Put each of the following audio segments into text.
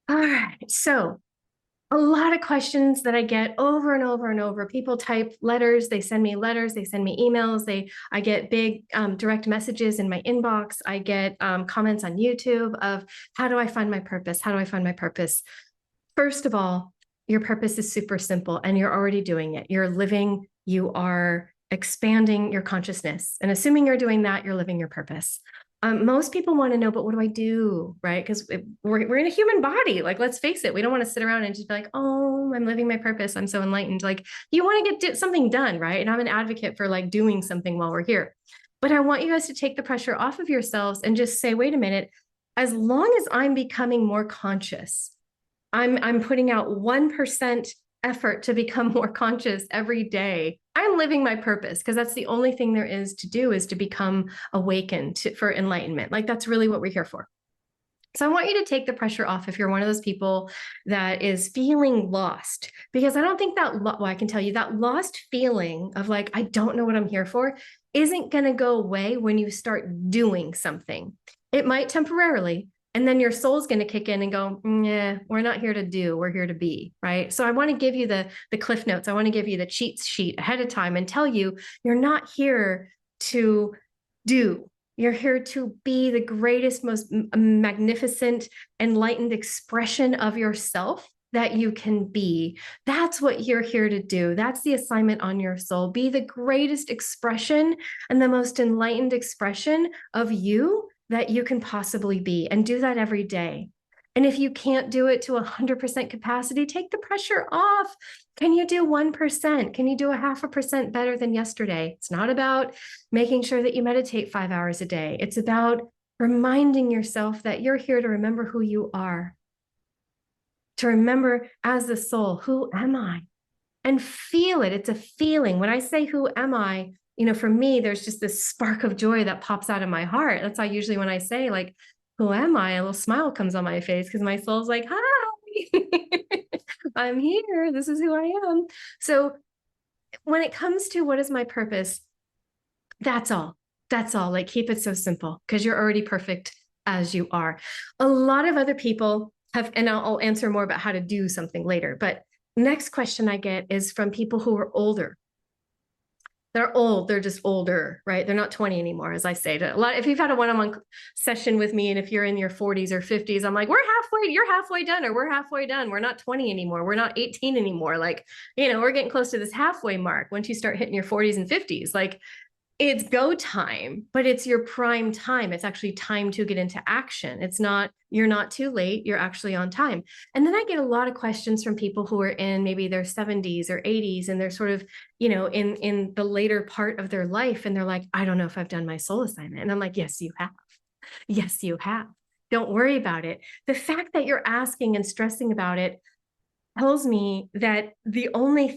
All right. So a lot of questions that I get over and over and over. People type letters, they send me letters, they send me emails, I get big direct messages in my inbox. I get comments on YouTube of how do I find my purpose? How do I find my purpose? First of all, your purpose is super simple and you're already doing it. You're living, you are expanding your consciousness. And assuming you're doing that, you're living your purpose. Most people want to know, but what do I do? Right? Because we're in a human body. Like, let's face it, we don't want to sit around and just be like, oh, I'm living my purpose. I'm so enlightened. Like, you want to get something done, right? And I'm an advocate for like doing something while we're here. But I want you guys to take the pressure off of yourselves and just say, wait a minute, as long as I'm becoming more conscious, I'm putting out 1% effort to become more conscious every day. I'm living my purpose because that's the only thing there is to do is to become awakened for enlightenment. Like that's really what we're here for. So I want you to take the pressure off if you're one of those people that is feeling lost, because I don't think that, well, I can tell you that lost feeling of like, I don't know what I'm here for isn't going to go away when you start doing something. It might temporarily, and then your soul's going to kick in and go, yeah, we're not here to do, we're here to be, right? So I want to give you the cliff notes. I want to give you the cheat sheet ahead of time and tell you, you're not here to do. You're here to be the greatest, most magnificent, enlightened expression of yourself that you can be. That's what you're here to do. That's the assignment on your soul. Be the greatest expression and the most enlightened expression of you that you can possibly be, and do that every day. And if you can't do it to 100% capacity, take the pressure off. Can you do 1%? Can you do a 0.5% better than yesterday? It's not about making sure that you meditate 5 hours a day. It's about reminding yourself that you're here to remember who you are, to remember as the soul, who am I? And feel it. It's a feeling. When I say, who am I? For me, there's just this spark of joy that pops out of my heart. That's why usually when I say, like, who am I? A little smile comes on my face because my soul's like, hi, I'm here. This is who I am. So when it comes to what is my purpose, that's all. That's all. Like, keep it so simple because you're already perfect as you are. A lot of other people have, and I'll answer more about how to do something later, but next question I get is from people who are older. They're old, they're just older, right? They're not 20 anymore, as I say to a lot. If you've had a one-on-one session with me and if you're in your 40s or 50s, I'm like, you're halfway done, or we're halfway done. We're not 20 anymore. We're not 18 anymore. Like, we're getting close to this halfway mark. Once you start hitting your 40s and 50s, like, it's go time, but it's your prime time. It's actually time to get into action. It's not, you're not too late. You're actually on time. And then I get a lot of questions from people who are in maybe their 70s or 80s, and they're sort of, in the later part of their life. And they're like, I don't know if I've done my soul assignment. And I'm like, yes, you have. Yes, you have. Don't worry about it. The fact that you're asking and stressing about it tells me that the only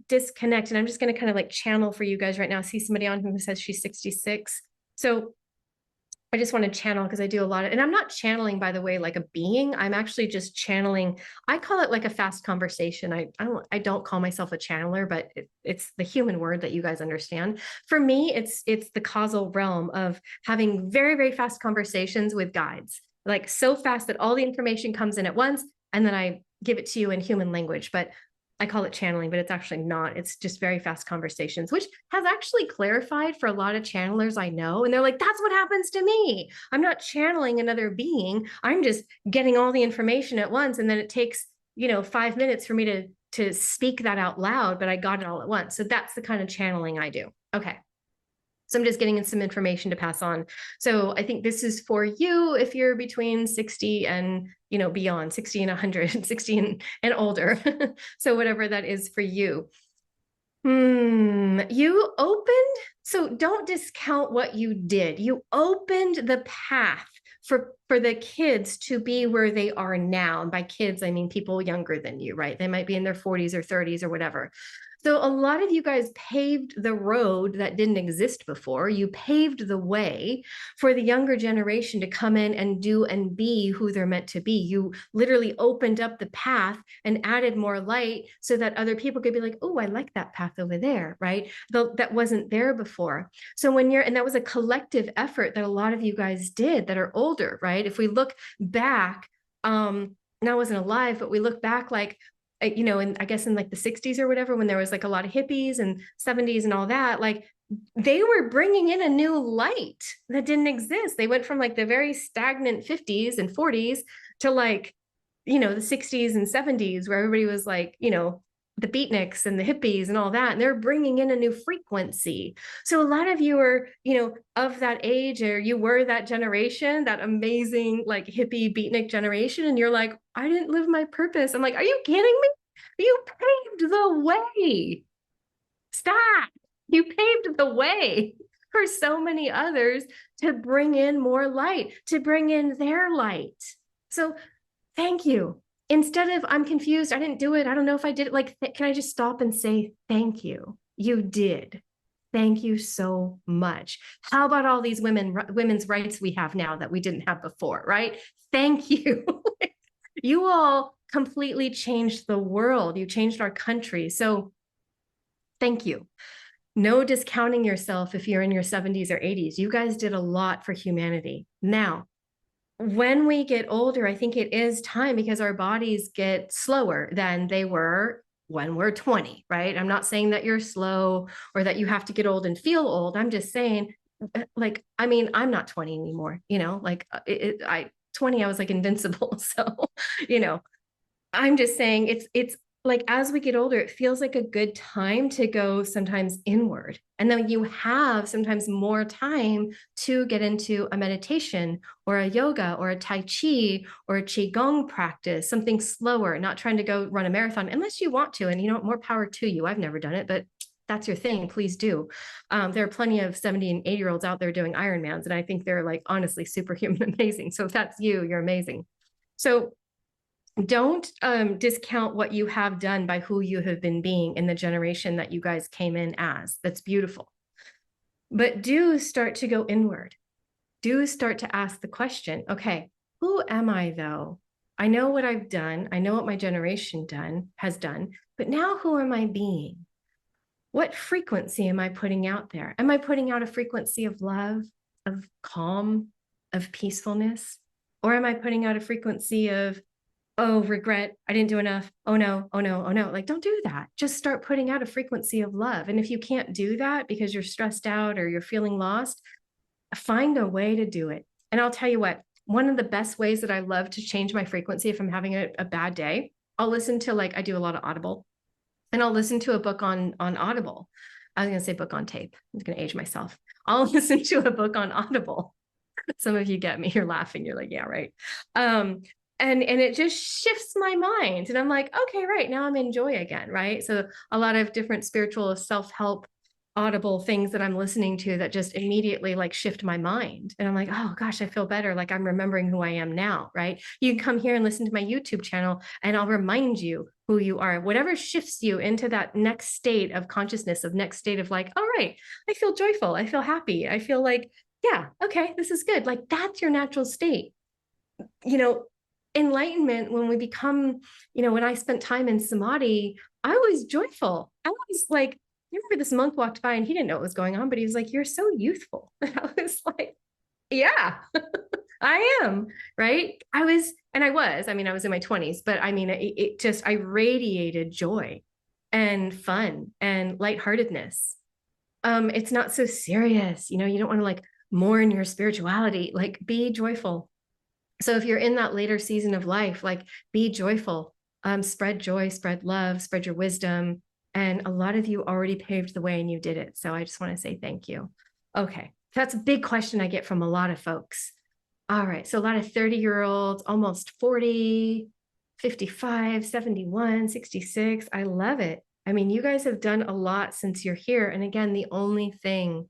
disconnect, and I'm just going to kind of like channel for you guys right now. I see somebody on who says she's 66. So I just want to channel because I do a lot of, and I'm not channeling, by the way, like a being. I'm actually just channeling. I call it like a fast conversation. I don't call myself a channeler, but it's the human word that you guys understand. For me, it's the causal realm of having very, very fast conversations with guides, like so fast that all the information comes in at once, and then I give it to you in human language. But I call it channeling, but it's actually not. It's just very fast conversations, which has actually clarified for a lot of channelers I know. And they're like, that's what happens to me. I'm not channeling another being. I'm just getting all the information at once. And then it takes, 5 minutes for me to speak that out loud, but I got it all at once. So that's the kind of channeling I do. Okay. So I'm just getting some information to pass on. So I think this is for you if you're between 60 and, beyond 60 and 100, 60 and older. So whatever that is for you. You opened, so don't discount what you did. You opened the path for the kids to be where they are now. And by kids, I mean people younger than you, right? They might be in their 40s or 30s or whatever. So a lot of you guys paved the road that didn't exist before. You paved the way for the younger generation to come in and do and be who they're meant to be. You literally opened up the path and added more light so that other people could be like, oh, I like that path over there, right? That wasn't there before. So and that was a collective effort that a lot of you guys did that are older, right? If we look back, and I wasn't alive, but we look back like, you know, and I guess in like the 60s or whatever, when there was like a lot of hippies and 70s and all that, like they were bringing in a new light that didn't exist. They went from like the very stagnant 50s and 40s to like, you know, the 60s and 70s where everybody was like, you know, the beatniks and the hippies and all that. And they're bringing in a new frequency. So a lot of you are, you know, of that age, or you were that generation, that amazing like hippie beatnik generation. And you're like, I didn't live my purpose. I'm like, are you kidding me? You paved the way. Stop. You paved the way for so many others to bring in more light, to bring in their light. So thank you. Instead of I'm confused, I didn't do it, I don't know if I did it, like, can I just stop and say thank you? You did. Thank you so much. How about all these women's rights we have now that we didn't have before, right? Thank you. You all completely changed the world. You changed our country. So thank you. No discounting yourself if you're in your 70s or 80s. You guys did a lot for humanity. Now, when we get older, I think it is time, because our bodies get slower than they were when we're 20, right? I'm not saying that you're slow or that you have to get old and feel old. I'm just saying, like, I mean, I'm not 20 anymore, you know, like 20, I was like invincible. So, you know, I'm just saying it's like as we get older, it feels like a good time to go sometimes inward. And then you have sometimes more time to get into a meditation or a yoga or a Tai Chi or a Qigong practice, something slower, not trying to go run a marathon unless you want to. And you know, more power to you. I've never done it, but that's your thing. Please do. There are plenty of 70 and 80-year-olds out there doing Ironmans. And I think they're like honestly superhuman amazing. So if that's you, you're amazing. So don't discount what you have done by who you have been being in the generation that you guys came in as. That's beautiful. But do start to go inward. Do start to ask the question, okay, who am I though? I know what I've done. I know what my generation has done, but now who am I being? What frequency am I putting out there? Am I putting out a frequency of love, of calm, of peacefulness? Or am I putting out a frequency of, oh, regret, I didn't do enough. Oh no, oh no, oh no. Like, don't do that. Just start putting out a frequency of love. And if you can't do that because you're stressed out or you're feeling lost, find a way to do it. And I'll tell you what, one of the best ways that I love to change my frequency if I'm having a bad day, I'll listen to, like, I do a lot of Audible, and I'll listen to a book on Audible. I was going to say book on tape. I'm going to age myself. I'll listen to a book on Audible. Some of you get me, you're laughing. You're like, yeah, right. And it just shifts my mind. And I'm like, okay, right, now I'm in joy again, right? So a lot of different spiritual self-help Audible things that I'm listening to that just immediately like shift my mind. And I'm like, oh gosh, I feel better. Like I'm remembering who I am now, right? You can come here and listen to my YouTube channel and I'll remind you who you are. Whatever shifts you into that next state of consciousness, of next state of like, all right, I feel joyful. I feel happy. I feel like, yeah, okay, this is good. Like that's your natural state. You know, enlightenment, when we become, you know, when I spent time in samadhi, I was joyful. I was like, I remember this monk walked by and he didn't know what was going on, but he was like, you're so youthful. And I was like, yeah, I am, right? I mean, I was in my 20s, but I mean, it just, I radiated joy and fun and lightheartedness. It's not so serious, you know, you don't want to like mourn your spirituality, like be joyful. So if you're in that later season of life, like be joyful, spread joy, spread love, spread your wisdom. And a lot of you already paved the way and you did it. So I just want to say thank you. Okay. That's a big question I get from a lot of folks. All right. So a lot of 30-year-olds, almost 40, 55, 71, 66. I love it. I mean, you guys have done a lot since you're here. And again, the only thing,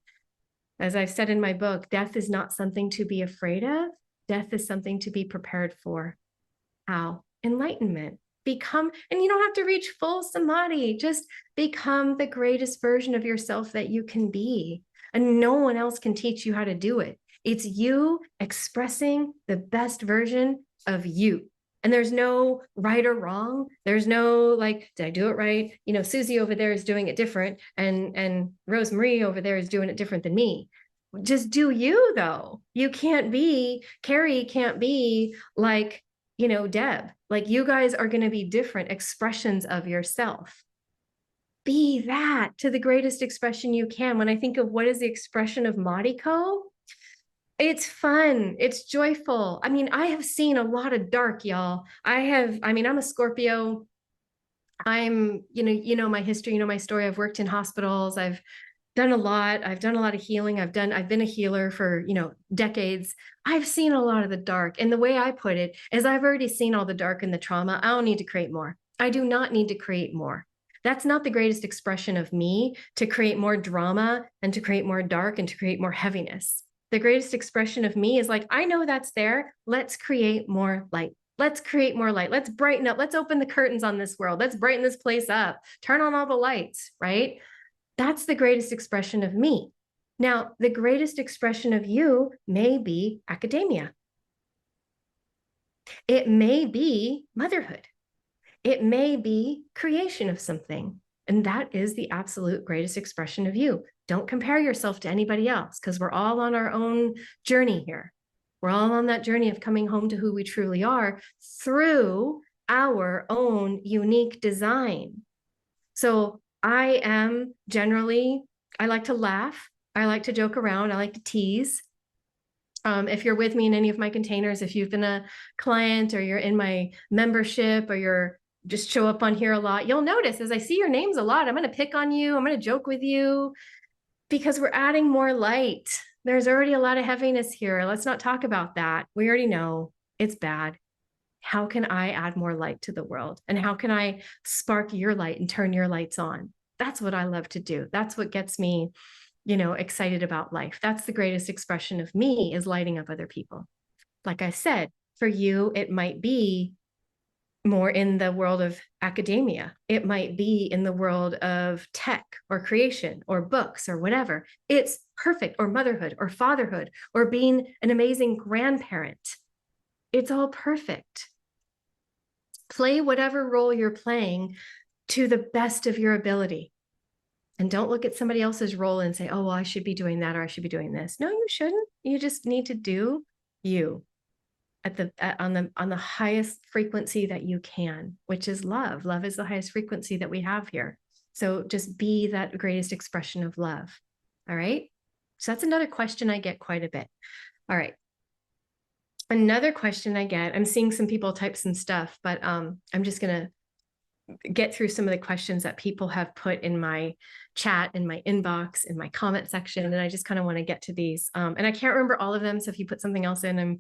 as I've said in my book, death is not something to be afraid of. Death is something to be prepared for. How? Enlightenment. Become, and you don't have to reach full samadhi, just become the greatest version of yourself that you can be. And no one else can teach you how to do it. It's you expressing the best version of you. And there's no right or wrong. There's no like, did I do it right? You know, Susie over there is doing it different. And Rosemarie over there is doing it different than me. Just do you though. You can't be, Carrie can't be like Deb, like you guys are going to be different expressions of yourself. Be that to the greatest expression you can. When I think of what is the expression of Mariko, it's fun. It's joyful. I mean, I have seen a lot of dark, y'all. I'm a Scorpio. My history, my story. I've worked in hospitals. I've done a lot. I've done a lot of healing. I've been a healer for, decades. I've seen a lot of the dark. And the way I put it is I've already seen all the dark and the trauma. I don't need to create more. I do not need to create more. That's not the greatest expression of me, to create more drama and to create more dark and to create more heaviness. The greatest expression of me is like, I know that's there. Let's create more light. Let's create more light. Let's brighten up. Let's open the curtains on this world. Let's brighten this place up. Turn on all the lights, right? That's the greatest expression of me. Now, the greatest expression of you may be academia. It may be motherhood. It may be creation of something. And that is the absolute greatest expression of you. Don't compare yourself to anybody else, because we're all on our own journey here. We're all on that journey of coming home to who we truly are through our own unique design. So I like to laugh. I like to joke around. I like to tease. If you're with me in any of my containers, if you've been a client or you're in my membership or you're just show up on here a lot, you'll notice as I see your names a lot, I'm going to pick on you. I'm going to joke with you because we're adding more light. There's already a lot of heaviness here. Let's not talk about that. We already know it's bad. How can I add more light to the world? And how can I spark your light and turn your lights on? That's what I love to do. That's what gets me, excited about life. That's the greatest expression of me, is lighting up other people. Like I said, for you, it might be more in the world of academia. It might be in the world of tech or creation or books or whatever. It's perfect. Or motherhood or fatherhood or being an amazing grandparent. It's all perfect. Play whatever role you're playing to the best of your ability. And don't look at somebody else's role and say, oh, well, I should be doing that or I should be doing this. No, you shouldn't. You just need to do you on the highest frequency that you can, which is love. Love is the highest frequency that we have here. So just be that greatest expression of love. All right. So that's another question I get quite a bit. All right. Another question I get, I'm seeing some people type some stuff, but I'm just going to get through some of the questions that people have put in my chat, in my inbox, in my comment section. And I just kind of want to get to these. And I can't remember all of them. So if you put something else in,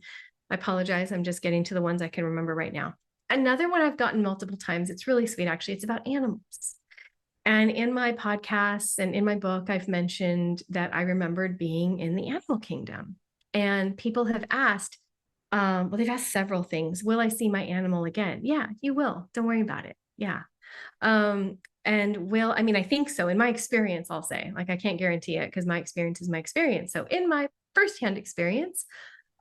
I apologize. I'm just getting to the ones I can remember right now. Another one I've gotten multiple times. It's really sweet, actually. It's about animals. And in my podcasts and in my book, I've mentioned that I remembered being in the animal kingdom. And people have asked, they've asked several things. Will I see my animal again? Yeah, you will. Don't worry about it. Yeah. And I think so. In my experience, I'll say, like, I can't guarantee it because my experience is my experience. So in my firsthand experience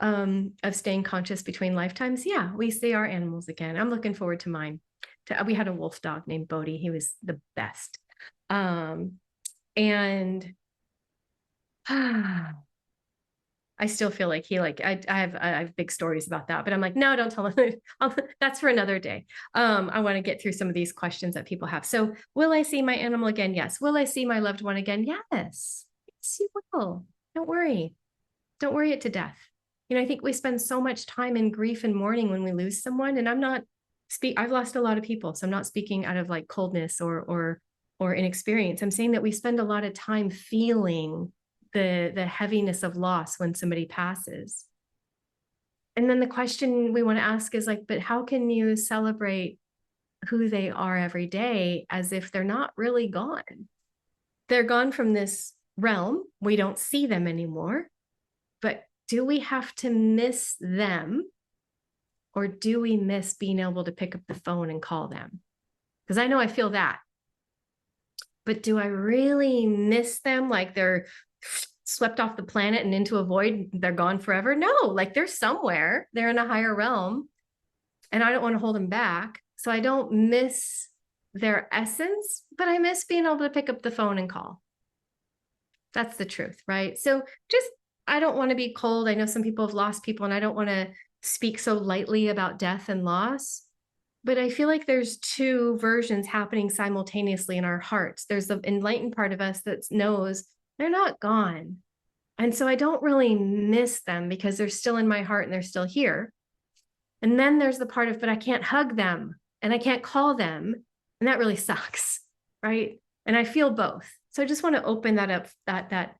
of staying conscious between lifetimes, yeah, we see our animals again. I'm looking forward to mine. We had a wolf dog named Bodhi. He was the best. I still feel like I have big stories about that, but I'm like, no, don't tell him. That's for another day. I want to get through some of these questions that people have. So will I see my animal again? Yes. Will I see my loved one again? Yes. Yes, you will. Don't worry. Don't worry it to death. I think we spend so much time in grief and mourning when we lose someone. And I've lost a lot of people. So I'm not speaking out of like coldness or inexperience. I'm saying that we spend a lot of time feeling the heaviness of loss when somebody passes. And then the question we want to ask is like, but how can you celebrate who they are every day as if they're not really gone? They're gone from this realm. We don't see them anymore. But do we have to miss them? Or do we miss being able to pick up the phone and call them? Because I know I feel that. But do I really miss them like they're swept off the planet and into a void? They're gone forever? No, like they're somewhere. They're in a higher realm. And I don't want to hold them back. So I don't miss their essence, but I miss being able to pick up the phone and call. That's the truth, right? So I don't want to be cold. I know some people have lost people and I don't want to speak so lightly about death and loss. But I feel like there's two versions happening simultaneously in our hearts. There's the enlightened part of us that knows they're not gone. And so I don't really miss them because they're still in my heart and they're still here. And then there's the part of, but I can't hug them and I can't call them. And that really sucks, right? And I feel both. So I just want to open that up,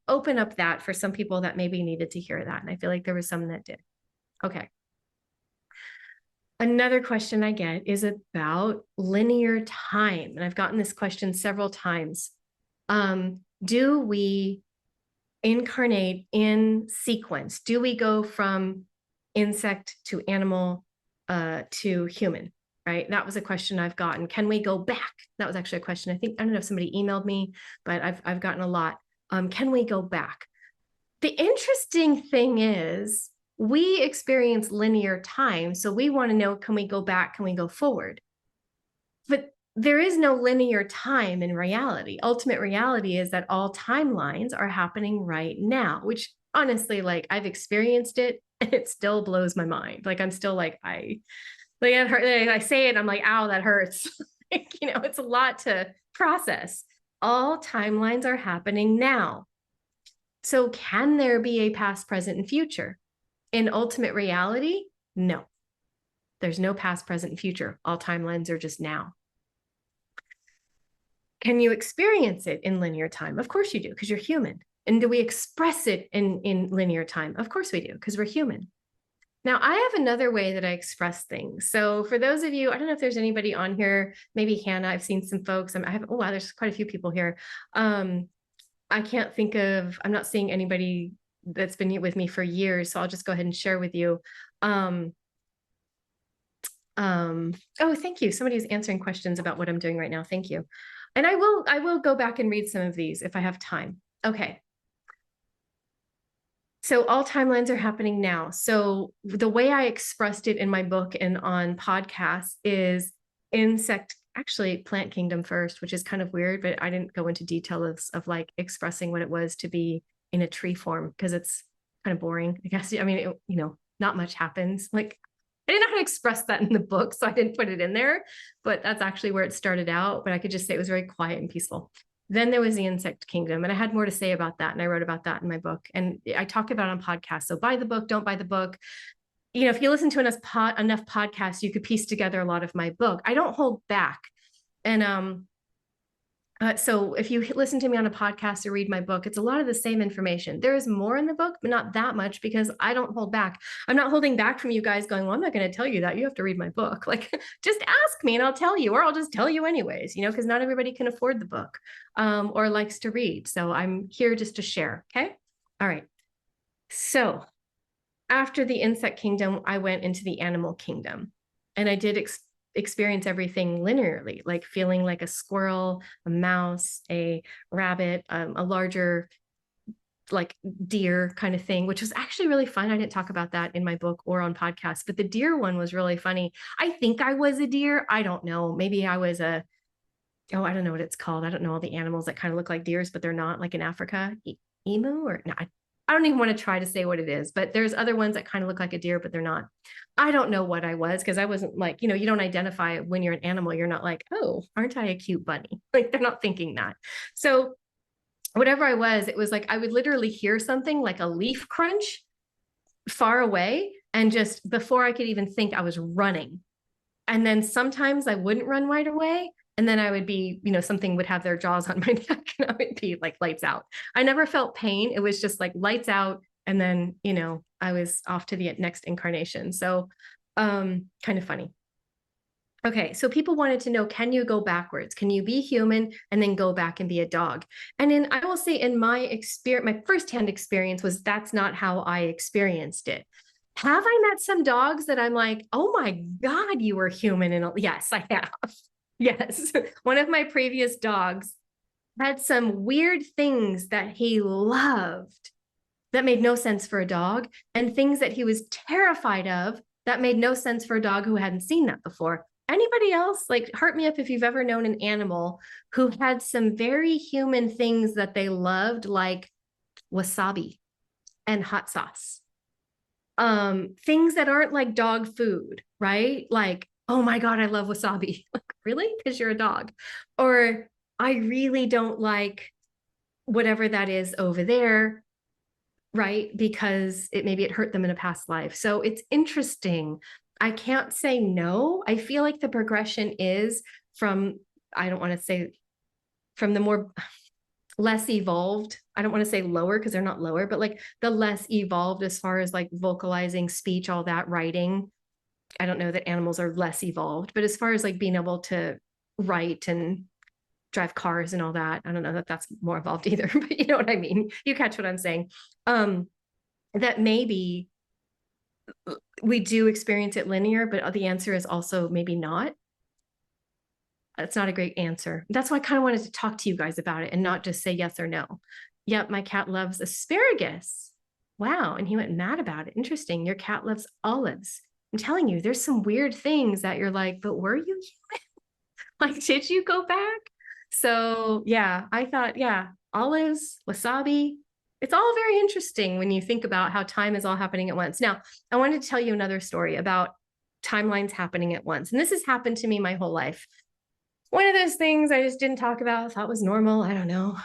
open up that for some people that maybe needed to hear that. And I feel like there was some that did. Okay. Another question I get is about linear time. And I've gotten this question several times. Do we incarnate in sequence? Do we go from insect to animal to human, right? That was a question I've gotten. Can we go back? That was actually a question. I don't know if somebody emailed me, but I've gotten a lot. Can we go back? The interesting thing is we experience linear time. So we want to know, can we go back? Can we go forward? But there is no linear time in reality. Ultimate reality is that all timelines are happening right now, which honestly, like I've experienced it and it still blows my mind. Like I'm still like, I say it, I'm like, ow, that hurts. Like, it's a lot to process. All timelines are happening now. So can there be a past, present, and future? In ultimate reality, no. There's no past, present, and future. All timelines are just now. Can you experience it in linear time? Of course you do, because you're human. And do we express it in linear time? Of course we do, because we're human. Now, I have another way that I express things. So for those of you, I don't know if there's anybody on here, maybe Hannah, I've seen some folks. Oh, wow, there's quite a few people here. I can't think of, I'm not seeing anybody that's been with me for years. So I'll just go ahead and share with you. Oh, thank you. Somebody's answering questions about what I'm doing right now. Thank you. And I will go back and read some of these if I have time. Okay. So all timelines are happening now. So the way I expressed it in my book and on podcasts is actually plant kingdom first, which is kind of weird, but I didn't go into details of like expressing what it was to be in a tree form because it's kind of boring, I guess. I mean, not much happens. Like I didn't know how to express that in the book, so I didn't put it in there, but that's actually where it started out. But I could just say it was very quiet and peaceful. Then there was the insect kingdom, and I had more to say about that, and I wrote about that in my book, and I talk about it on podcasts. So buy the book, don't buy the book. If you listen to enough podcasts, you could piece together a lot of my book. I don't hold back. And so if you listen to me on a podcast or read my book, it's a lot of the same information. There is more in the book, but not that much because I don't hold back. I'm not holding back from you guys going, well, I'm not going to tell you that. You have to read my book. Like, just ask me and I'll tell you, or I'll just tell you anyways, because not everybody can afford the book or likes to read. So I'm here just to share. Okay. All right. So after the insect kingdom, I went into the animal kingdom and I did experience everything linearly, like feeling like a squirrel, a mouse, a rabbit, a larger like deer kind of thing, which was actually really fun. I didn't talk about that in my book or on podcasts, but the deer one was really funny. I think I was a deer. I don't know. Maybe I was I don't know what it's called. I don't know all the animals that kind of look like deers, but they're not, like in Africa. Emu or no, I don't even want to try to say what it is, but there's other ones that kind of look like a deer, but they're not. I don't know what I was because I wasn't like, you don't identify when you're an animal. You're not like, oh, aren't I a cute bunny? Like they're not thinking that. So whatever I was, it was like I would literally hear something like a leaf crunch far away. And just before I could even think, I was running. And then sometimes I wouldn't run right away. And then I would be, something would have their jaws on my neck and I would be like lights out. I never felt pain. It was just like lights out. And then, I was off to the next incarnation. So kind of funny. Okay, so people wanted to know, can you go backwards? Can you be human and then go back and be a dog? And I will say in my experience, my firsthand experience was that's not how I experienced it. Have I met some dogs that I'm like, oh my God, you were human? And yes, I have. Yes. One of my previous dogs had some weird things that he loved that made no sense for a dog, and things that he was terrified of that made no sense for a dog who hadn't seen that before. Anybody else, like, heart me up if you've ever known an animal who had some very human things that they loved, like wasabi and hot sauce. Things that aren't like dog food, right? Like, oh my God, I love wasabi. Like, really? Because you're a dog. Or I really don't like whatever that is over there, right? Because maybe it hurt them in a past life. So it's interesting. I can't say no. I feel like the progression is from, I don't want to say from the more less evolved. I don't want to say lower because they're not lower, but like the less evolved as far as like vocalizing, speech, all that, writing. I don't know that animals are less evolved, but as far as like being able to write and drive cars and all that, I don't know that that's more evolved either, but you know what I mean? You catch what I'm saying? That maybe we do experience it linear, but the answer is also maybe not. That's not a great answer. That's why I kind of wanted to talk to you guys about it and not just say yes or no. Yep, my cat loves asparagus. Wow. And he went mad about it. Interesting. Your cat loves olives. I'm telling you, there's some weird things that you're like, but were you like, did you go back? So yeah, I thought, yeah, olives, wasabi. It's all very interesting when you think about how time is all happening at once. Now, I wanted to tell you another story about timelines happening at once. And this has happened to me my whole life. One of those things I just didn't talk about, thought was normal. I don't know.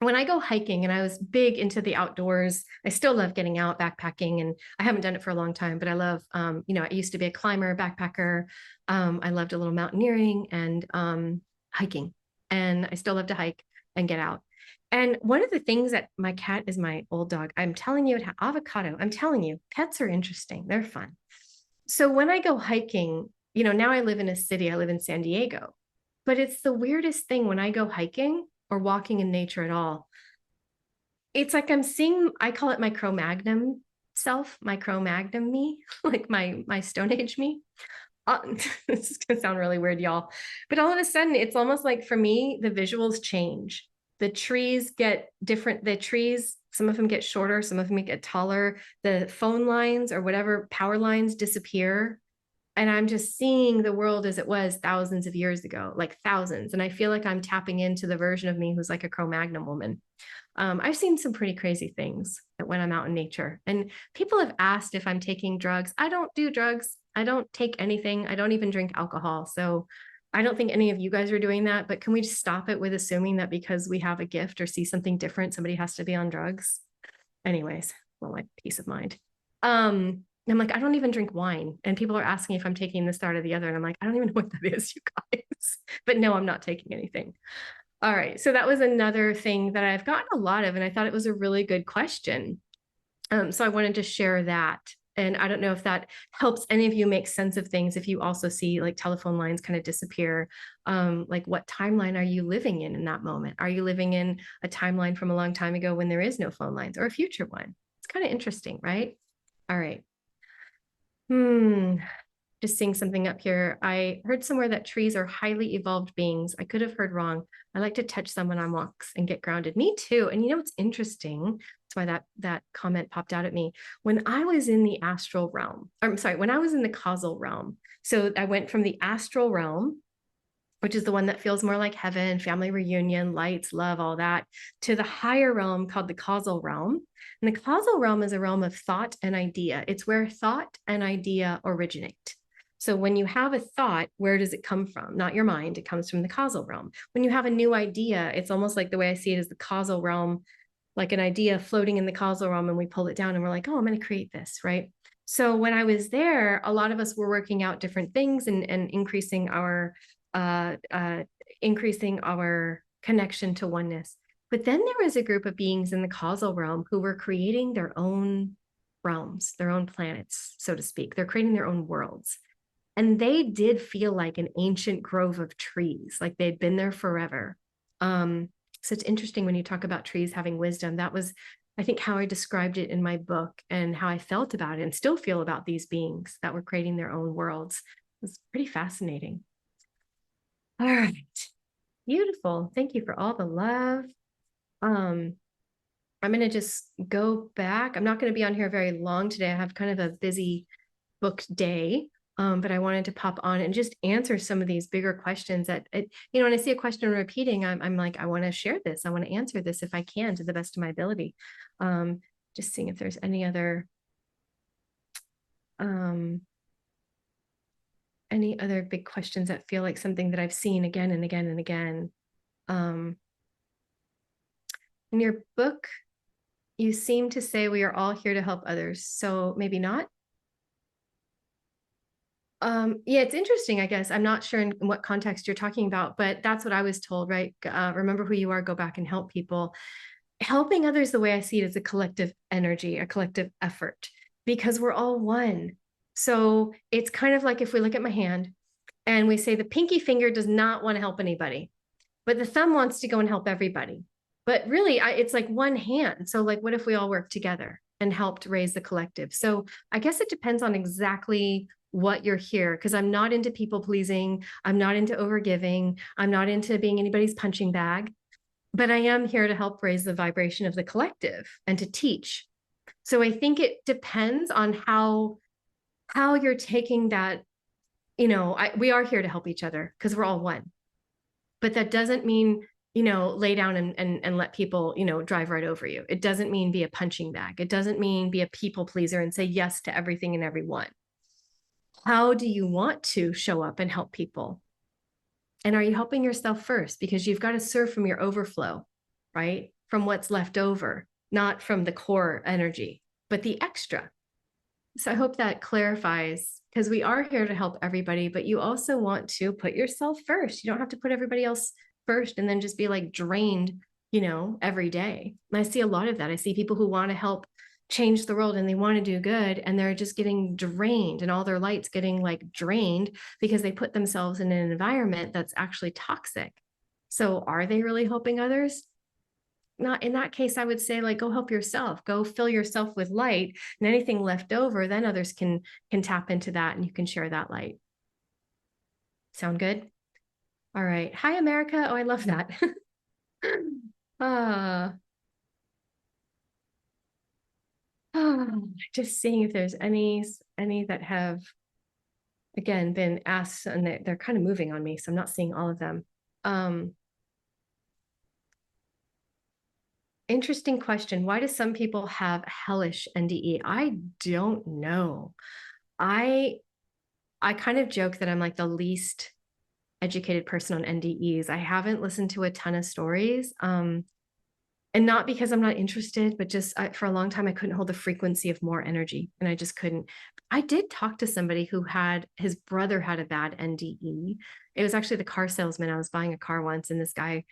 When I go hiking, and I was big into the outdoors, I still love getting out backpacking, and I haven't done it for a long time, but I love, I used to be a climber, backpacker. I loved a little mountaineering and hiking, and I still love to hike and get out. And one of the things that my cat is my old dog. I'm telling you, avocado. I'm telling you, pets are interesting. They're fun. So when I go hiking, now I live in a city, I live in San Diego, but it's the weirdest thing when I go hiking or walking in nature at all. It's like I'm seeing, I call it my Cro-Magnon self, my Cro-Magnon me, like my Stone Age me. This is gonna sound really weird, y'all. But all of a sudden, it's almost like for me, the visuals change. The trees get different. The trees, some of them get shorter, some of them get taller. The phone lines or whatever power lines disappear. And I'm just seeing the world as it was thousands of years ago, like thousands. And I feel like I'm tapping into the version of me who's like a Cro-Magnon woman. I've seen some pretty crazy things when I'm out in nature. And people have asked if I'm taking drugs. I don't do drugs. I don't take anything. I don't even drink alcohol. So I don't think any of you guys are doing that. But can we just stop it with assuming that because we have a gift or see something different, somebody has to be on drugs? Anyways, well, like peace of mind. I'm like, I don't even drink wine. And people are asking if I'm taking this, that, or the other. And I'm like, I don't even know what that is, you guys. But no, I'm not taking anything. All right. So that was another thing that I've gotten a lot of. And I thought it was a really good question. So I wanted to share that. And I don't know if that helps any of you make sense of things. If you also see like telephone lines kind of disappear, like what timeline are you living in that moment? Are you living in a timeline from a long time ago when there is no phone lines, or a future one? It's kind of interesting, right? All right. Just seeing something up here. I heard somewhere that trees are highly evolved beings. I could have heard wrong. I like to touch someone on walks and get grounded. Me too. And you know what's interesting? That's why that comment popped out at me. When I was in the astral realm, I'm sorry, when I was in the causal realm. So I went from the astral realm, which is the one that feels more like heaven, family reunion, lights, love, all that, to the higher realm called the causal realm. And the causal realm is a realm of thought and idea. It's where thought and idea originate. So when you have a thought, where does it come from? Not your mind, it comes from the causal realm. When you have a new idea, it's almost like the way I see it is the causal realm, like an idea floating in the causal realm, and we pull it down and we're like, oh, I'm going to create this, right? So when I was there, a lot of us were working out different things and increasing our connection to oneness. But then there was a group of beings in the causal realm who were creating their own realms, their own planets, so to speak. They're creating their own worlds. And they did feel like an ancient grove of trees, like they'd been there forever. So it's interesting when you talk about trees having wisdom. That was, I think, how I described it in my book and how I felt about it and still feel about these beings that were creating their own worlds. It was pretty fascinating. All right. Beautiful. Thank you for all the love. I'm going to just go back. I'm not going to be on here very long today. I have kind of a busy booked day. But I wanted to pop on and just answer some of these bigger questions that, when I see a question repeating, I'm like, I want to share this. I want to answer this if I can to the best of my ability. Just seeing if there's any other Any other big questions that feel like something that I've seen again and again and again? In your book, you seem to say we are all here to help others. So maybe not. Yeah, it's interesting, I guess. I'm not sure in what context you're talking about, but that's what I was told, right? Remember who you are, go back and help people. Helping others, the way I see it, is a collective energy, a collective effort, because we're all one. So it's kind of like if we look at my hand and we say the pinky finger does not want to help anybody, but the thumb wants to go and help everybody. But really, it's like one hand. So like, what if we all work together and helped raise the collective? So I guess it depends on exactly what you're here, because I'm not into people pleasing. I'm not into overgiving. I'm not into being anybody's punching bag, but I am here to help raise the vibration of the collective and to teach. So I think it depends on how you're taking that. We are here to help each other because we're all one, but that doesn't mean lay down and let people drive right over you. It doesn't mean be a punching bag. It doesn't mean be a people pleaser and say yes to everything and everyone. How do you want to show up and help people? And are you helping yourself first? Because you've got to serve from your overflow, right? From what's left over, not from the core energy, but the extra. So I hope that clarifies, because we are here to help everybody, but you also want to put yourself first. You don't have to put everybody else first and then just be like drained, every day. And I see a lot of that. I see people who want to help change the world and they want to do good and they're just getting drained and all their light's getting like drained because they put themselves in an environment that's actually toxic. So are they really helping others? Not in that case, I would say like, go help yourself, go fill yourself with light, and anything left over, then others can tap into that and you can share that light. Sound good? All right. Hi, America. Oh, I love that. uh, just seeing if there's any that have, again, been asked, and they're kind of moving on me, so I'm not seeing all of them. Interesting question. Why do some people have hellish NDE? I don't know. I kind of joke that I'm like the least educated person on NDEs. I haven't listened to a ton of stories. And not because I'm not interested, but just for a long time, I couldn't hold the frequency of more energy and I just couldn't. I did talk to somebody who his brother had a bad NDE. It was actually the car salesman. I was buying a car once and this guy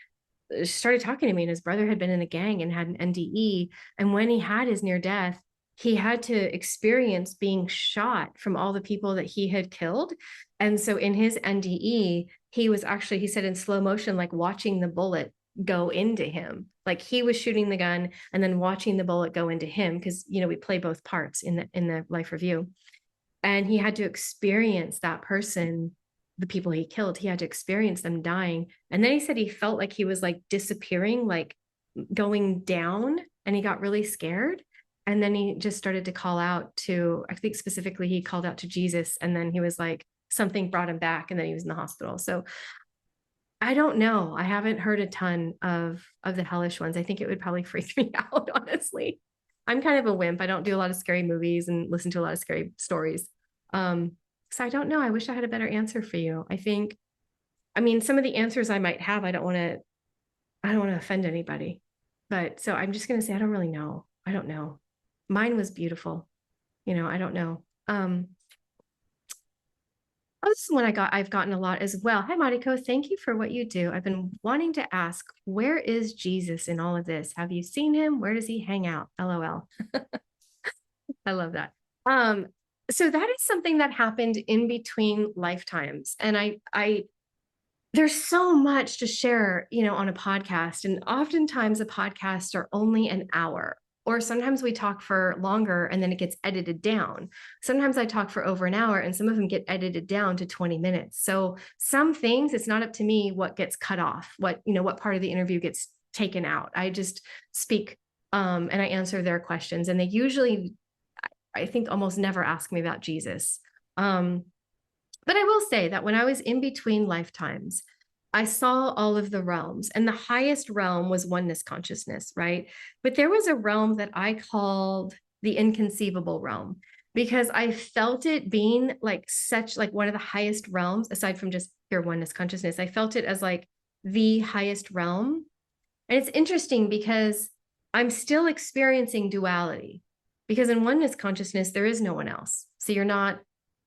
started talking to me and his brother had been in a gang and had an NDE. And when he had his near death, he had to experience being shot from all the people that he had killed. And so in his NDE, he was actually, he said in slow motion, like watching the bullet go into him. Like he was shooting the gun and then watching the bullet go into him. Cause we play both parts in the life review. And he had to experience that person, the people he killed, he had to experience them dying. And then he said he felt like he was like disappearing, like going down, and he got really scared. And then he just started to call out to, I think specifically he called out to Jesus. And then he was like, something brought him back and then he was in the hospital. So I don't know. I haven't heard a ton of the hellish ones. I think it would probably freak me out, honestly. I'm kind of a wimp. I don't do a lot of scary movies and listen to a lot of scary stories. So I don't know. I wish I had a better answer for you. I mean, some of the answers I might have, I don't want to offend anybody. But so I'm just going to say, I don't really know. I don't know. Mine was beautiful. I don't know. Oh, this is one I've gotten a lot as well. Hi, Mariko. Thank you for what you do. I've been wanting to ask, where is Jesus in all of this? Have you seen him? Where does he hang out? LOL. I love that. So that is something that happened in between lifetimes. And there's so much to share, on a podcast. And oftentimes the podcasts are only an hour, or sometimes we talk for longer and then it gets edited down. Sometimes I talk for over an hour and some of them get edited down to 20 minutes. So some things, it's not up to me what gets cut off, what part of the interview gets taken out. I just speak and I answer their questions. And they usually, I think, almost never ask me about Jesus. But I will say that when I was in between lifetimes, I saw all of the realms, and the highest realm was oneness consciousness, right? But there was a realm that I called the inconceivable realm. because I felt it being like such like one of the highest realms, aside from just pure oneness consciousness. I felt it as like the highest realm. And it's interesting because I'm still experiencing duality, because in oneness consciousness, there is no one else. So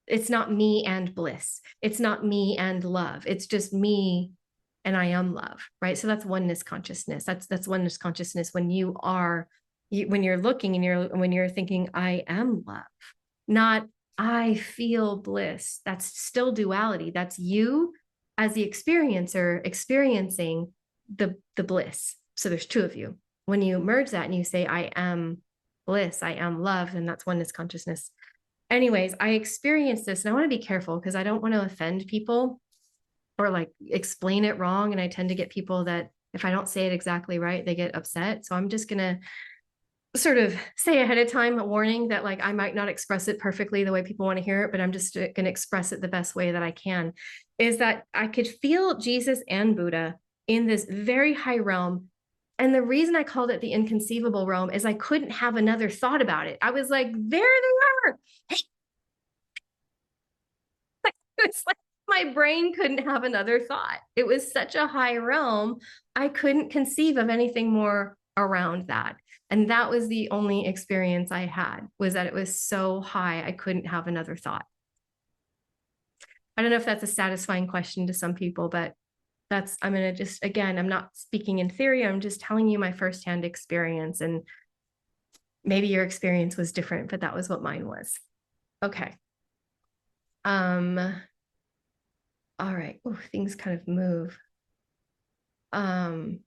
it's not me and bliss. It's not me and love. It's just me and I am love, right? So that's oneness consciousness. That's oneness consciousness when when you're looking and when you're thinking, I am love, not I feel bliss. That's still duality. That's you as the experiencer experiencing the bliss. So there's two of you. When you merge that and you say, I am bliss, I am love, then that's oneness consciousness. Anyways, I experienced this, and I want to be careful because I don't want to offend people or like explain it wrong. And I tend to get people that if I don't say it exactly right, they get upset. So I'm just going to sort of say ahead of time a warning that like I might not express it perfectly the way people want to hear it, but I'm just going to express it the best way that I can. Is that I could feel Jesus and Buddha in this very high realm. And the reason I called it the inconceivable realm is I couldn't have another thought about it. I was like, there they are. Hey. It's like my brain couldn't have another thought. It was such a high realm. I couldn't conceive of anything more around that. And that was the only experience I had, was that it was so high, I couldn't have another thought. I don't know if that's a satisfying question to some people, but I'm going to just, again, I'm not speaking in theory. I'm just telling you my firsthand experience. And maybe your experience was different, but that was what mine was. Okay. All right. Oh, things kind of move. I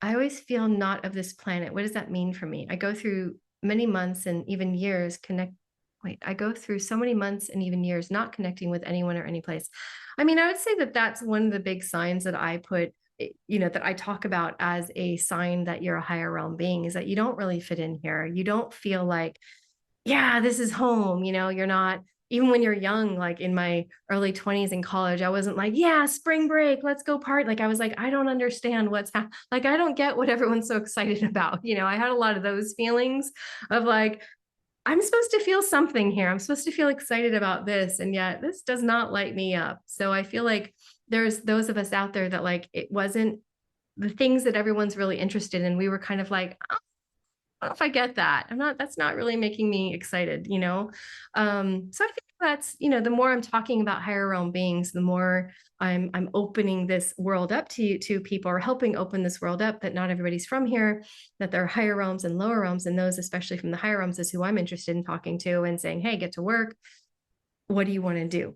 always feel not of this planet. What does that mean for me? I go through many months and even years I go through so many months and even years not connecting with anyone or any place. I mean, I would say that that's one of the big signs that I put, that I talk about as a sign that you're a higher realm being, is that you don't really fit in here. You don't feel like, yeah, this is home. You're not, even when you're young, like in my early 20s in college, I wasn't like, yeah, spring break, let's go party. Like I was like, I don't understand like, I don't get what everyone's so excited about. I had a lot of those feelings of like, I'm supposed to feel something here. I'm supposed to feel excited about this. And yet this does not light me up. So I feel like there's those of us out there that like, it wasn't the things that everyone's really interested in. We were kind of like, oh, I don't know if I get that. That's not really making me excited. So I think that's, the more I'm talking about higher realm beings, the more I'm opening this world up to people, or helping open this world up, that not everybody's from here, that there are higher realms and lower realms, and those, especially from the higher realms, is who I'm interested in talking to and saying, hey, get to work. What do you want to do?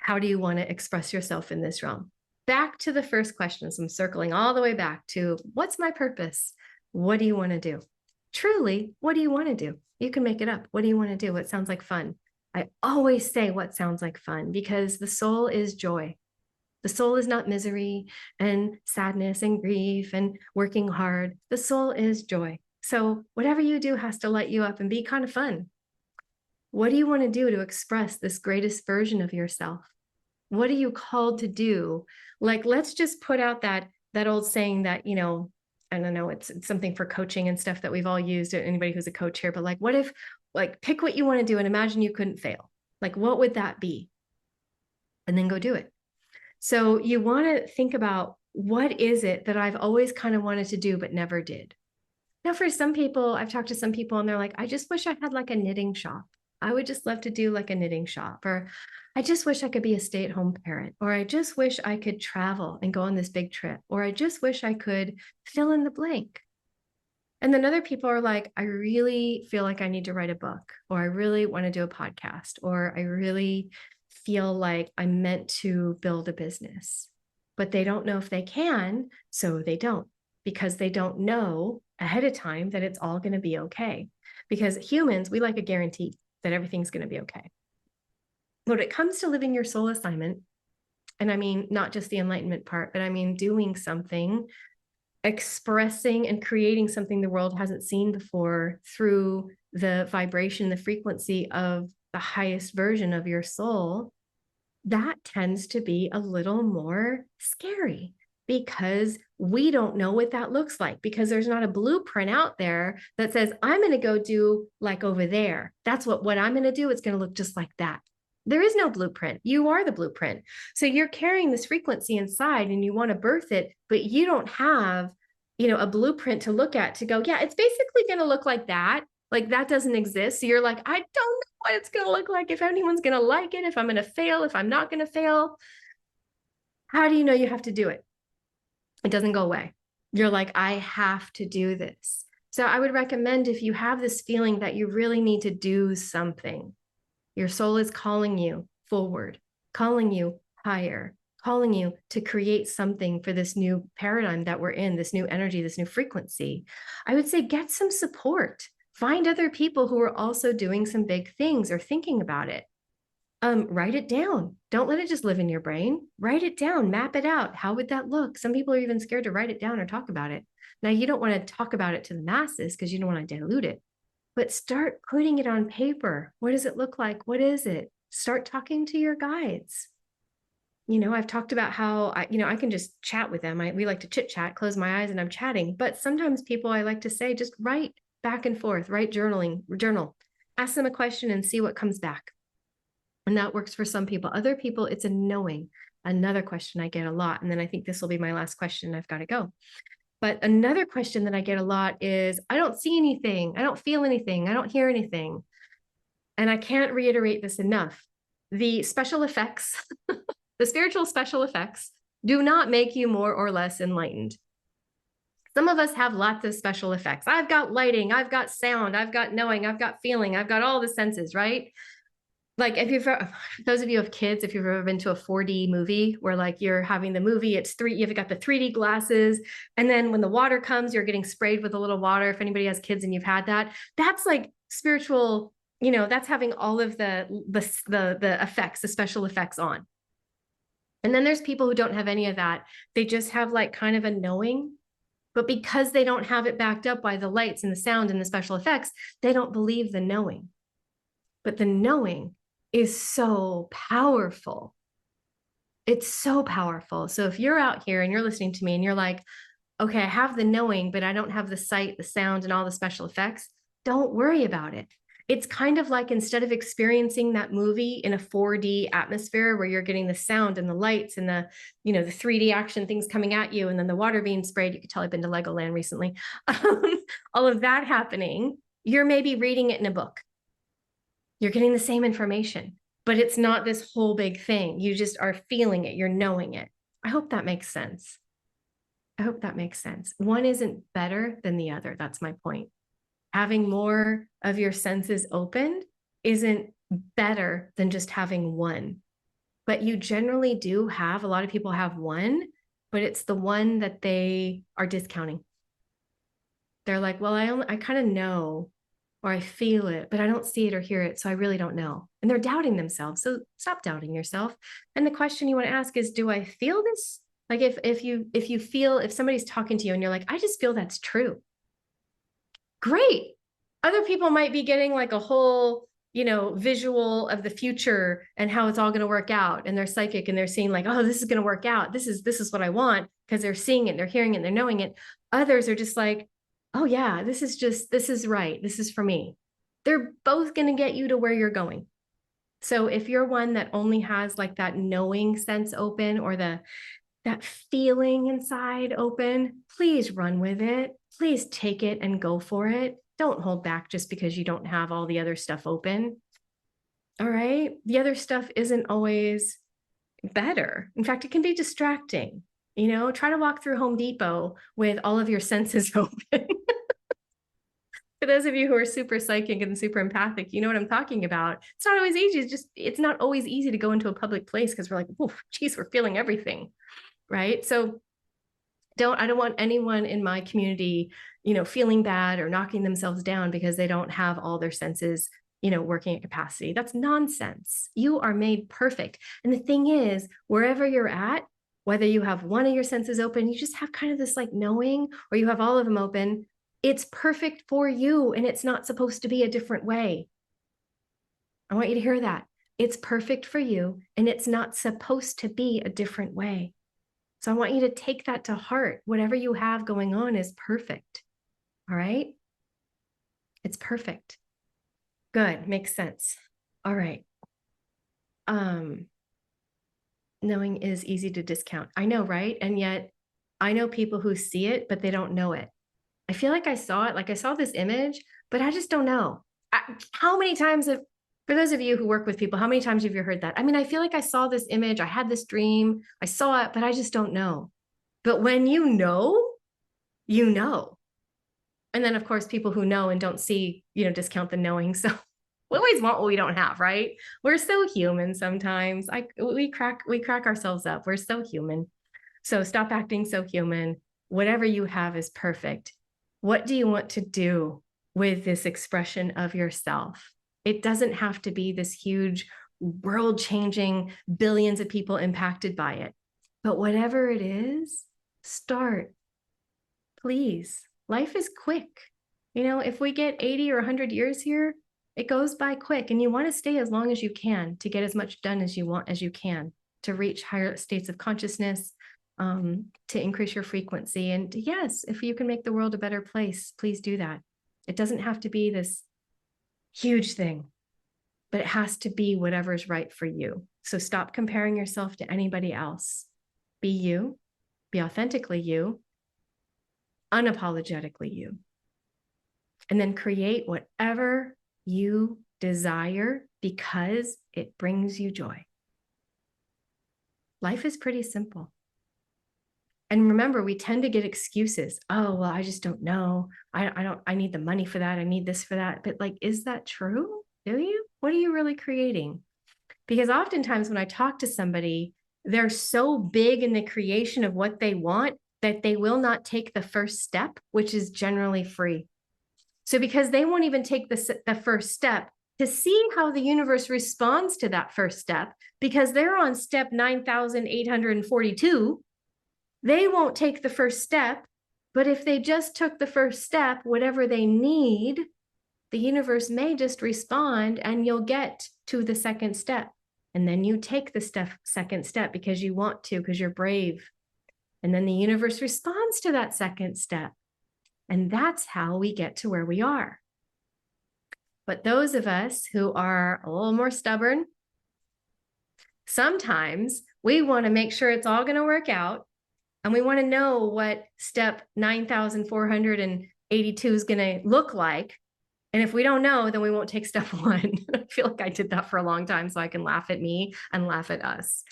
How do you want to express yourself in this realm? Back to the first question. So I'm circling all the way back to, what's my purpose? What do you want to do? Truly, what do you want to do? You can make it up. What do you want to do? What sounds like fun? I always say what sounds like fun, because the soul is joy. The soul is not misery and sadness and grief and working hard. The soul is joy. So whatever you do has to light you up and be kind of fun. What do you want to do to express this greatest version of yourself? What are you called to do? Like, let's just put out that old saying that, I don't know, it's something for coaching and stuff that we've all used, anybody who's a coach here, but like, what if, like, pick what you want to do and imagine you couldn't fail? Like, what would that be? And then go do it. So you want to think about, what is it that I've always kind of wanted to do, but never did? Now, for some people, I've talked to some people and they're like, I just wish I had like a knitting shop. I would just love to do like a knitting shop, or I just wish I could be a stay-at-home parent, or I just wish I could travel and go on this big trip, or I just wish I could fill in the blank. And then other people are like, I really feel like I need to write a book, or I really want to do a podcast, or I really feel like I'm meant to build a business, but they don't know if they can, so they don't, because they don't know ahead of time that it's all going to be okay. Because humans, we like a guarantee that everything's going to be okay. When it comes to living your soul assignment, and I mean, not just the enlightenment part, but I mean, doing something, expressing and creating something the world hasn't seen before through the vibration, the frequency of the highest version of your soul, that tends to be a little more scary, because we don't know what that looks like, because there's not a blueprint out there that says, I'm going to go do like over there. That's what I'm going to do. It's going to look just like that. There is no blueprint. You are the blueprint. So you're carrying this frequency inside and you want to birth it, but you don't have, a blueprint to look at to go, yeah, it's basically going to look like that. Like that doesn't exist. So you're like, I don't know what it's going to look like, if anyone's going to like it, if I'm going to fail, if I'm not going to fail. How do you know you have to do it? It doesn't go away. You're like, I have to do this. So I would recommend, if you have this feeling that you really need to do something, your soul is calling you forward, calling you higher, calling you to create something for this new paradigm that we're in, this new energy, this new frequency. I would say get some support. Find other people who are also doing some big things or thinking about it. Write it down. Don't let it just live in your brain. Write it down, map it out. How would that look? Some people are even scared to write it down or talk about it. Now, you don't want to talk about it to the masses because you don't want to dilute it, but start putting it on paper. What does it look like? What is it? Start talking to your guides. I've talked about how I can just chat with them. We like to chit chat, close my eyes and I'm chatting. But sometimes people, I like to say, just write back and forth, write journal, ask them a question and see what comes back. And that works for some people. Other people, it's a knowing. Another question I get a lot, and then I think this will be my last question. I've got to go. But another question that I get a lot is, I don't see anything. I don't feel anything. I don't hear anything. And I can't reiterate this enough. The special effects, the spiritual special effects, do not make you more or less enlightened. Some of us have lots of special effects. I've got lighting, I've got sound, I've got knowing, I've got feeling, I've got all the senses, right? Like those of you have kids, if you've ever been to a 4D movie where like you're having the movie, you've got the 3D glasses. And then when the water comes, you're getting sprayed with a little water. If anybody has kids and you've had that, that's like spiritual, that's having all of the effects, the special effects on. And then there's people who don't have any of that. They just have like kind of a knowing, but because they don't have it backed up by the lights and the sound and the special effects, they don't believe the knowing. But the knowing is so powerful. It's so powerful. So if you're out here and you're listening to me and you're like, okay, I have the knowing, but I don't have the sight, the sound, and all the special effects, don't worry about it. It's kind of like, instead of experiencing that movie in a 4D atmosphere where you're getting the sound and the lights and the 3D action things coming at you and then the water being sprayed, you could tell I've been to Legoland recently, all of that happening, you're maybe reading it in a book. You're getting the same information, but it's not this whole big thing. You just are feeling it. You're knowing it. I hope that makes sense. I hope that makes sense. One isn't better than the other. That's my point. Having more of your senses opened isn't better than just having one. But you generally do have, a lot of people have one, but it's the one that they are discounting. They're like, well, I kind of know, or I feel it, but I don't see it or hear it. So I really don't know. And they're doubting themselves. So stop doubting yourself. And the question you want to ask is, do I feel this? Like if somebody's talking to you and you're like, I just feel that's true. Great. Other people might be getting like a whole, visual of the future and how it's all going to work out. And they're psychic and they're seeing like, oh, this is going to work out. This is what I want, because they're seeing it, they're hearing it, they're knowing it. Others are just like, oh yeah, this is right. This is for me. They're both going to get you to where you're going. So if you're one that only has like that knowing sense open, or that feeling inside open, please run with it. Please take it and go for it. Don't hold back just because you don't have all the other stuff open. All right. The other stuff isn't always better. In fact, it can be distracting. Try to walk through Home Depot with all of your senses open. For those of you who are super psychic and super empathic, you know what I'm talking about. It's not always easy. It's not always easy to go into a public place because we're like, oh, geez, we're feeling everything, right? So I don't want anyone in my community, feeling bad or knocking themselves down because they don't have all their senses, working at capacity. That's nonsense. You are made perfect. And the thing is, wherever you're at, whether you have one of your senses open, you just have kind of this like knowing, or you have all of them open, it's perfect for you. And it's not supposed to be a different way. I want you to hear that. It's perfect for you. And it's not supposed to be a different way. So I want you to take that to heart. Whatever you have going on is perfect. All right? It's perfect. Good. Makes sense. All right. Knowing is easy to discount. I know, right? And yet I know people who see it, but they don't know it. I feel like I saw it, like I saw this image, but I just don't know. How many times have, for those of you who work with people, how many times have you heard that? I mean, I feel like I saw this image, I had this dream, I saw it, but I just don't know. But when you know, you know. And then of course, people who know and don't see, discount the knowing. So we always want what we don't have, right? We're so human sometimes. We crack ourselves up. We're so human. So stop acting so human. Whatever you have is perfect. What do you want to do with this expression of yourself? It doesn't have to be this huge, world-changing, billions of people impacted by it. But whatever it is, start. Please. Life is quick. If we get 80 or 100 years here, it goes by quick, and you want to stay as long as you can to get as much done as you want as you can to reach higher states of consciousness, to increase your frequency. And yes, if you can make the world a better place, please do that. It doesn't have to be this huge thing, but it has to be whatever's right for you. So stop comparing yourself to anybody else. Be you, be authentically you, unapologetically you. And then create whatever you desire because it brings you joy. Life is pretty simple. And remember, we tend to get excuses. Oh, well, I just don't know. I need the money for that. I need this for that. But is that true? Do you? What are you really creating? Because oftentimes when I talk to somebody, they're so big in the creation of what they want that they will not take the first step, which is generally free. So because they won't even take the first step to see how the universe responds to that first step, because they're on step 9,842, they won't take the first step. But if they just took the first step, whatever they need, the universe may just respond and you'll get to the second step. And then you take the second step because you want to, because you're brave. And then the universe responds to that second step. And that's how we get to where we are. But those of us who are a little more stubborn, sometimes we want to make sure it's all going to work out. And we want to know what step 9,482 is going to look like. And if we don't know, then we won't take step one. I feel like I did that for a long time, so I can laugh at me and laugh at us.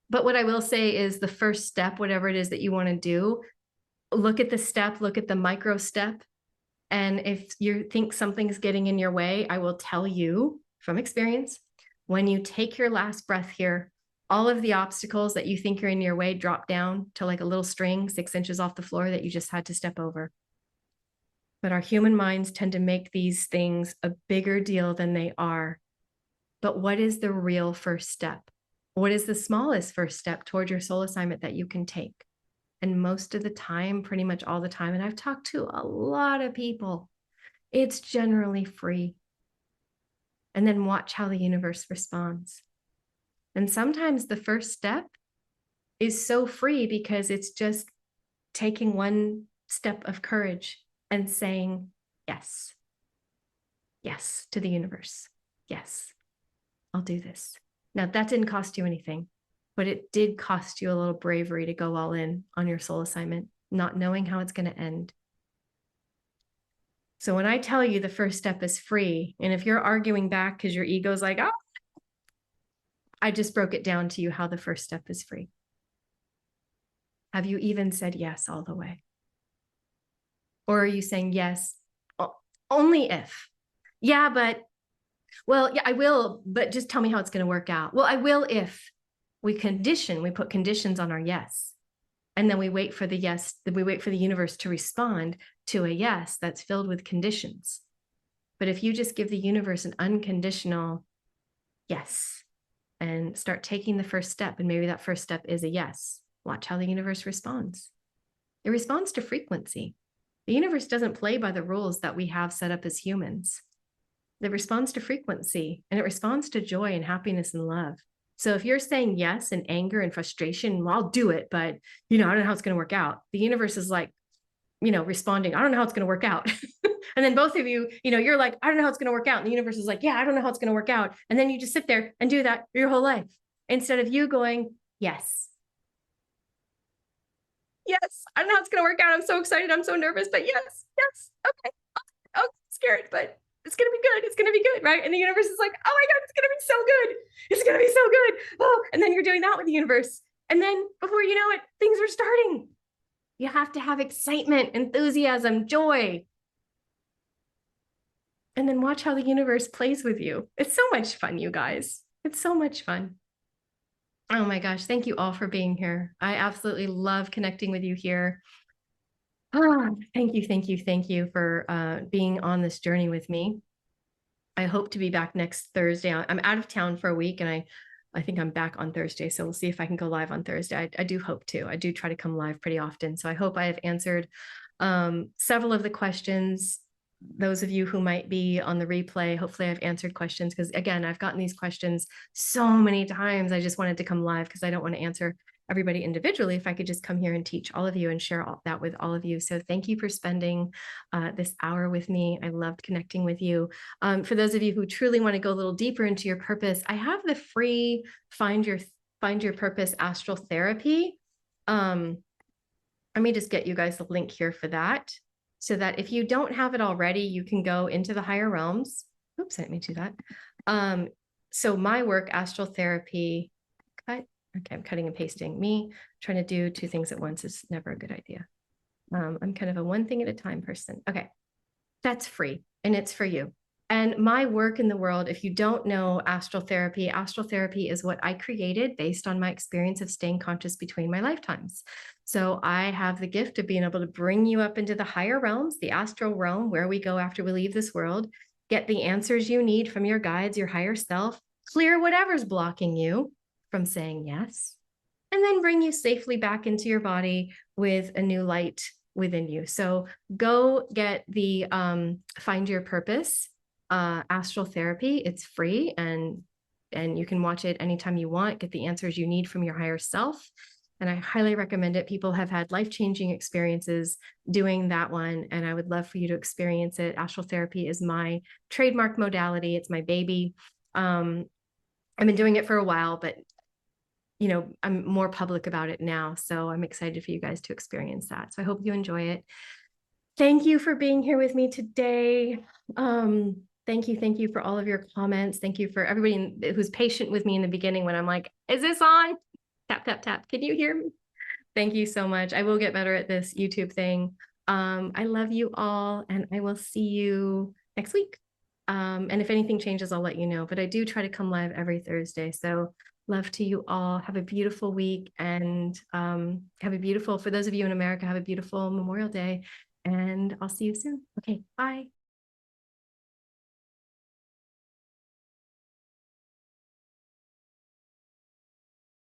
But what I will say is the first step, whatever it is that you want to do, look at the step, look at the micro step. And if you think something's getting in your way, I will tell you from experience, when you take your last breath here, all of the obstacles that you think are in your way drop down to like a little string 6 inches off the floor that you just had to step over. But our human minds tend to make these things a bigger deal than they are. But what is the real first step? What is the smallest first step toward your soul assignment that you can take? And most of the time, pretty much all the time, and I've talked to a lot of people, it's generally free. And then watch how the universe responds. And sometimes the first step is so free because it's just taking one step of courage and saying, yes, yes to the universe. Yes, I'll do this. Now, that didn't cost you anything, but it did cost you a little bravery to go all in on your soul assignment, not knowing how it's going to end. So when I tell you the first step is free, and if you're arguing back because your ego's like, oh, I just broke it down to you how the first step is free. Have you even said yes all the way? Or are you saying yes, only if? Yeah, but, well, yeah, I will, but just tell me how it's going to work out. Well, I will if. We put conditions on our yes. And then we wait for the yes, we wait for the universe to respond to a yes that's filled with conditions. But if you just give the universe an unconditional yes and start taking the first step, and maybe that first step is a yes, watch how the universe responds. It responds to frequency. The universe doesn't play by the rules that we have set up as humans. It responds to frequency, and it responds to joy and happiness and love. So if you're saying yes in anger and frustration, well, I'll do it, but I don't know how it's going to work out. The universe is like, responding, I don't know how it's going to work out. And then both of you, you're like, I don't know how it's going to work out. And the universe is like, yeah, I don't know how it's going to work out. And then you just sit there and do that your whole life instead of you going, yes. Yes, I don't know how it's going to work out. I'm so excited. I'm so nervous, but yes, yes. Okay. Oh, scared, but it's going to be good. It's going to be good, right? And the universe is like, oh my God, it's going to be so good. It's going to be so good. Oh, and then you're doing that with the universe. And then before you know it, things are starting. You have to have excitement, enthusiasm, joy. And then watch how the universe plays with you. It's so much fun, you guys. It's so much fun. Oh my gosh, thank you all for being here. I absolutely love connecting with you here. Thank you, thank you, thank you for being on this journey with me. I hope to be back next Thursday. I'm out of town for a week and I think I'm back on Thursday. So we'll see if I can go live on Thursday. I do hope to. I do try to come live pretty often. So I hope I have answered several of the questions. Those of you who might be on the replay, hopefully I've answered questions because again, I've gotten these questions so many times. I just wanted to come live because I don't want to answer everybody individually. If I could just come here and teach all of you and share all that with all of you. So thank you for spending this hour with me. I loved connecting with you. For those of you who truly want to go a little deeper into your purpose, I have the free Find Your Purpose Astral Therapy. Let me just get you guys the link here for that, so that if you don't have it already, you can go into the higher realms. Oops, I didn't mean to do that. So my work, astral therapy, cut. Okay, I'm cutting and pasting. Me trying to do two things at once is never a good idea. I'm kind of a one thing at a time person. Okay, that's free and it's for you. And my work in the world, if you don't know astral therapy is what I created based on my experience of staying conscious between my lifetimes. So I have the gift of being able to bring you up into the higher realms, the astral realm, where we go after we leave this world, get the answers you need from your guides, your higher self, clear whatever's blocking you from saying yes, and then bring you safely back into your body with a new light within you. So go get the Find Your Purpose astral therapy. It's free and you can watch it anytime you want, get the answers you need from your higher self. And I highly recommend it. People have had life-changing experiences doing that one, and I would love for you to experience it. Astral therapy is my trademark modality. It's my baby. I've been doing it for a while, but I'm more public about it now. So I'm excited for you guys to experience that. So I hope you enjoy it. Thank you for being here with me today. Thank you for all of your comments. Thank you for everybody who's patient with me in the beginning when I'm like, is this on? Tap, tap, tap. Can you hear me? Thank you so much. I will get better at this YouTube thing. I love you all and I will see you next week. And if anything changes, I'll let you know, but I do try to come live every Thursday. So love to you all. Have a beautiful week and for those of you in America, have a beautiful Memorial Day and I'll see you soon. Okay, bye.